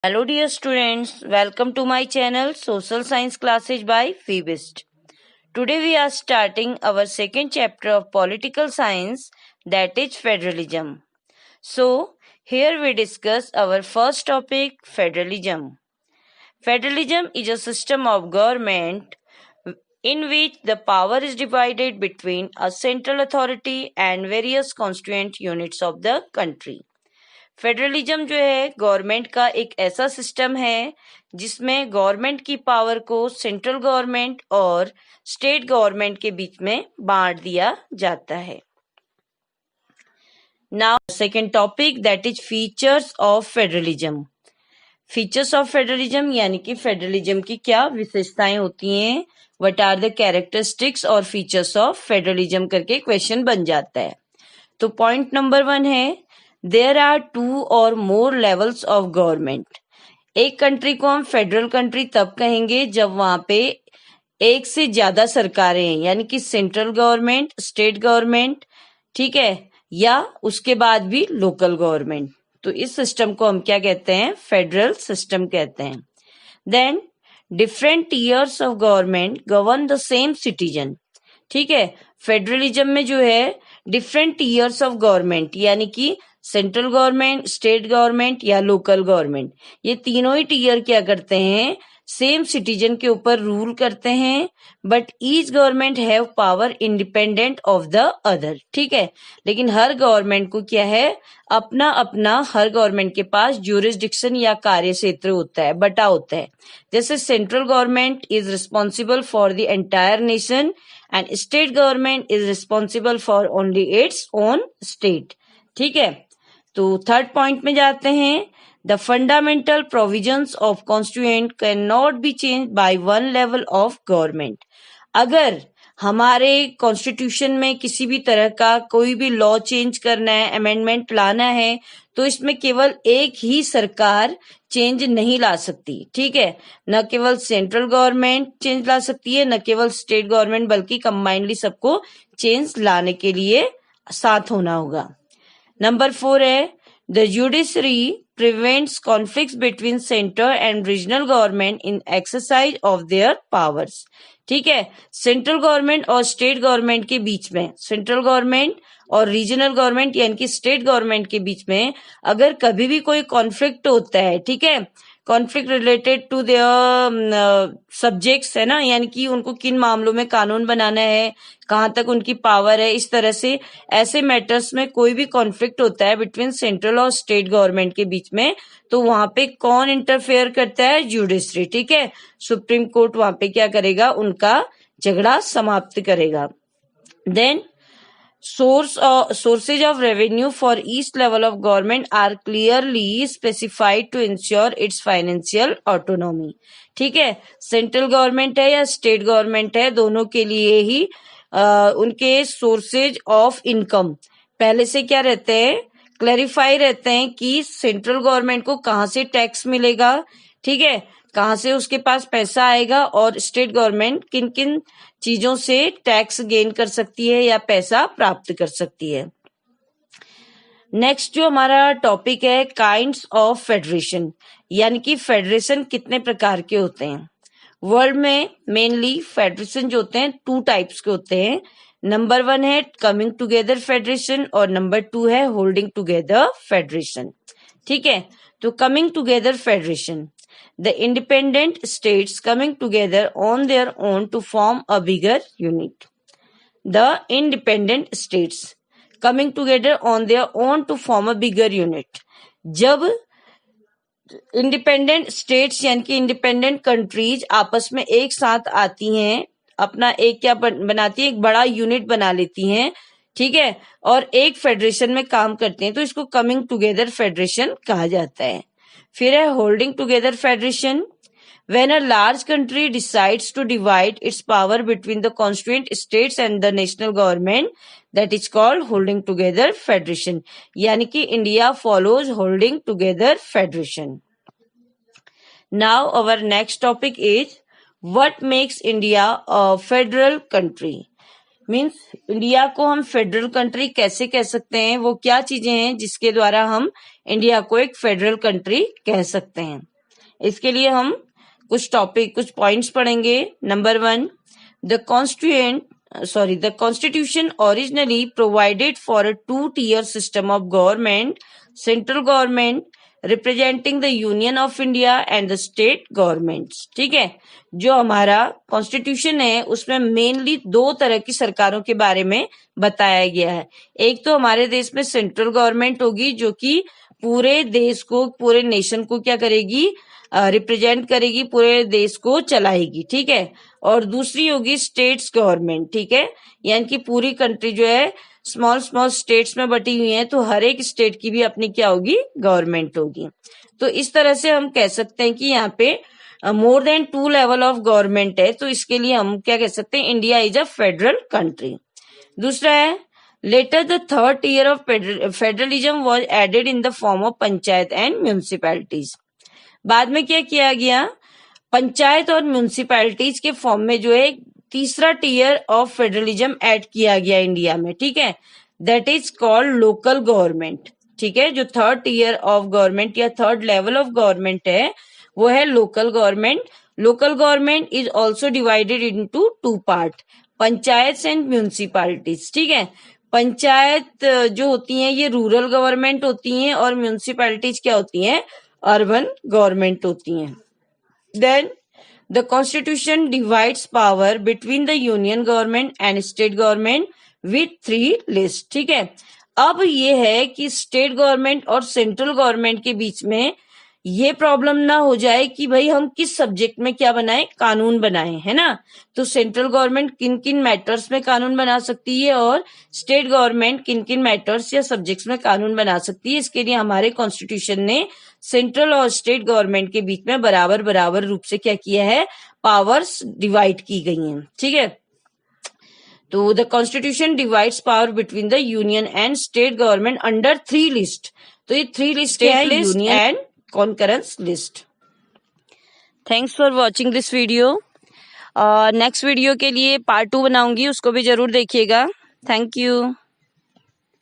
Hello dear students, welcome to my channel Social Science Classes by Feebist. Today we are starting our second chapter of political science, that is federalism. So here we discuss our first topic, federalism. Federalism is a system of government in which the power is divided between a central authority and various constituent units of the country. Federalism जो है government का एक ऐसा system है जिसमें government की power को central government और स्टेट गवर्नमेंट के बीच में बांट दिया जाता है. Now second topic, that is features of federalism. Features of federalism यानी कि फेडरलिज्म की क्या विशेषताएं होती हैं, व्हाट आर द कैरेक्टरिस्टिक्स और फीचर्स ऑफ फेडरलिज्म करके क्वेश्चन बन जाता है. तो पॉइंट नंबर 1 है, देयर आर 2 और मोर लेवल्स ऑफ गवर्नमेंट. एक कंट्री को हम फेडरल कंट्री तब कहेंगे जब वहां पे एक से ज्यादा सरकारें हैं, यानी कि सेंट्रल गवर्नमेंट, स्टेट गवर्नमेंट, ठीक है, या उसके बाद भी लोकल गवर्नमेंट. तो इस सिस्टम को हम क्या कहते हैं, फेडरल सिस्टम कहते हैं. Then different tiers of government govern the same citizen. ठीक है, फेडरलिज्म में जो है डिफरेंट टीयर्स ऑफ गवर्नमेंट यानी कि सेंट्रल गवर्नमेंट, स्टेट गवर्नमेंट या लोकल गवर्नमेंट, ये तीनों ही टीयर क्या करते हैं, सेम सिटीजन के ऊपर रूल करते हैं, but each government have power independent of the other. ठीक है, लेकिन हर गवर्नमेंट को क्या है, अपना अपना हर गवर्नमेंट के पास ज्यूरिसडिक्शन या कार्य क्षेत्र होता है, बटा होता है. जैसे central government is responsible for the entire nation and state government is responsible for only its own state. ठीक है, तो थर्ड पॉइंट में जाते हैं. The fundamental provisions of constituent can not be change by one level of government. अगर हमारे constitution में किसी भी तरह का कोई भी लॉ चेंज करना है, अमेंडमेंट लाना है, तो इसमें केवल एक ही सरकार चेंज नहीं ला सकती. ठीक है, न केवल सेंट्रल गवर्नमेंट चेंज ला सकती है, न केवल स्टेट गवर्नमेंट, बल्कि कंबाइंडली सबको चेंज लाने के लिए साथ होना होगा. नंबर 4 है, the judiciary prevents conflicts between centre and regional government in exercise of their powers. ठीक है, सेंट्रल गवर्नमेंट और स्टेट गवर्नमेंट के बीच में, सेंट्रल गवर्नमेंट और रीजनल गवर्नमेंट यानी कि स्टेट गवर्नमेंट के बीच में अगर कभी भी कोई कॉन्फ्लिक्ट होता है, ठीक है, conflict related to their subjects है ना, यानी कि उनको किन मामलों में कानून बनाना है, कहाँ तक उनकी पावर है, इस तरह से ऐसे मैटर्स में कोई भी कॉन्फ्लिक्ट होता है बिटवीन सेंट्रल और स्टेट गवर्नमेंट के बीच में, तो वहां पे कौन इंटरफेयर करता है, जुडिशरी. ठीक है, सुप्रीम कोर्ट वहां पे क्या करेगा, उनका झगड़ा समाप्त करेगा. Then sources of revenue for each level of government are clearly specified to ensure its financial autonomy. ठीक है, सेंट्रल गवर्नमेंट है या स्टेट गवर्नमेंट है, दोनों के लिए ही उनके सोर्सेज ऑफ इनकम पहले से क्या रहते हैं, क्लैरिफाई रहते हैं कि सेंट्रल गवर्नमेंट को कहाँ से टैक्स मिलेगा, ठीक है, कहाँ से उसके पास पैसा आएगा, और स्टेट गवर्नमेंट किन किन चीजों से टैक्स गेन कर सकती है या पैसा प्राप्त कर सकती है. नेक्स्ट जो हमारा टॉपिक है, काइंड्स ऑफ फेडरेशन, यानी कि फेडरेशन कितने प्रकार के होते हैं. वर्ल्ड में मेनली फेडरेशन जो होते हैं 2 टाइप्स के होते हैं. नंबर 1 है कमिंग टुगेदर फेडरेशन और नंबर 2 है होल्डिंग टुगेदर फेडरेशन. ठीक है, तो coming together federation, the independent states coming together on their own to form a bigger unit. The independent states coming together on their own to form a bigger unit. जब independent states यानी कि independent countries आपस में एक साथ आती हैं, अपना एक क्या बनाती है, एक बड़ा यूनिट बना लेती हैं, ठीक है, और एक फेडरेशन में काम करते हैं, तो इसको कमिंग टुगेदर फेडरेशन कहा जाता है. फिर है holding together federation, when a large country decides to divide its power between the constituent states and the national government, that is called holding together federation. यानी कि India follows holding together federation. Now our next topic is what makes India a federal country. Means India को हम federal country कैसे कह सकते हैं, वो क्या चीजें हैं जिसके द्वारा हम इंडिया को एक फेडरल कंट्री कह सकते हैं. इसके लिए हम कुछ पॉइंट्स पढ़ेंगे। Number 1, the Constitution originally provided for a two-tier system of government, central government representing the Union of India and the state governments। ठीक है, जो हमारा कॉन्स्टिट्यूशन है उसमें मेनली 2 तरह की सरकारों के बारे में बताया गया है। एक तो हमारे देश में सेंट्रल गवर्नमेंट होगी जो कि पूरे देश को, पूरे नेशन को क्या करेगी, रिप्रेजेंट करेगी, पूरे देश को चलाएगी। ठीक है, और दूसरी होगी स्टेट्स गवर्नमेंट। ठीक है, यानी कि पूरी कंट्री जो है स्मॉल स्टेट्स में बटी हुई है, तो हर एक स्टेट की भी अपनी क्या होगी, गवर्नमेंट होगी। तो इस तरह से हम कह सकते हैं कि यहाँ पे more than 2 level of government है, तो इसके लिए हम क्या कह सकते हैं, India is a federal country. दूसरा है, later the third tier of federalism was added in the form of panchayat and municipalities. बाद में क्या किया गया, पंचायत और म्यूनिसिपैलिटीज के फॉर्म में जो है तीसरा टियर ऑफ फेडरलिज्म ऐड किया गया इंडिया में। ठीक है, that is called local government. ठीक है, जो थर्ड टियर ऑफ गवर्नमेंट या थर्ड लेवल ऑफ गवर्नमेंट है वो है local government. Local government is also divided into 2 part, panchayat and municipalities. ठीक है, पंचायत जो होती हैं ये रूरल गवर्नमेंट होती हैं और म्यूनिसिपैलिटीज क्या होती हैं, अर्बन गवर्नमेंट होती हैं। Then the constitution divides power between the union government and state government with 3 list. ठीक है, अब ये है कि स्टेट गवर्नमेंट और सेंट्रल गवर्नमेंट के बीच में ये प्रॉब्लम ना हो जाए कि भाई हम किस सब्जेक्ट में क्या बनाएं, कानून बनाएं, है ना। तो सेंट्रल गवर्नमेंट किन किन मैटर्स में कानून बना सकती है और स्टेट गवर्नमेंट किन किन मैटर्स या सब्जेक्ट्स में कानून बना सकती है। इसके लिए हमारे कॉन्स्टिट्यूशन ने सेंट्रल और स्टेट गवर्नमेंट के बीच में बराबर बराबर रूप से क्या किया है, पावर्स डिवाइड की गई हैं। ठीक है, तो the constitution divides power between the union and state government under 3 list. तो ये 3 लिस्ट है, union and concurrence list. Thanks for watching this video. Next video के लिए पार्ट 2 बनाऊंगी, उसको भी जरूर देखिएगा। Thank you.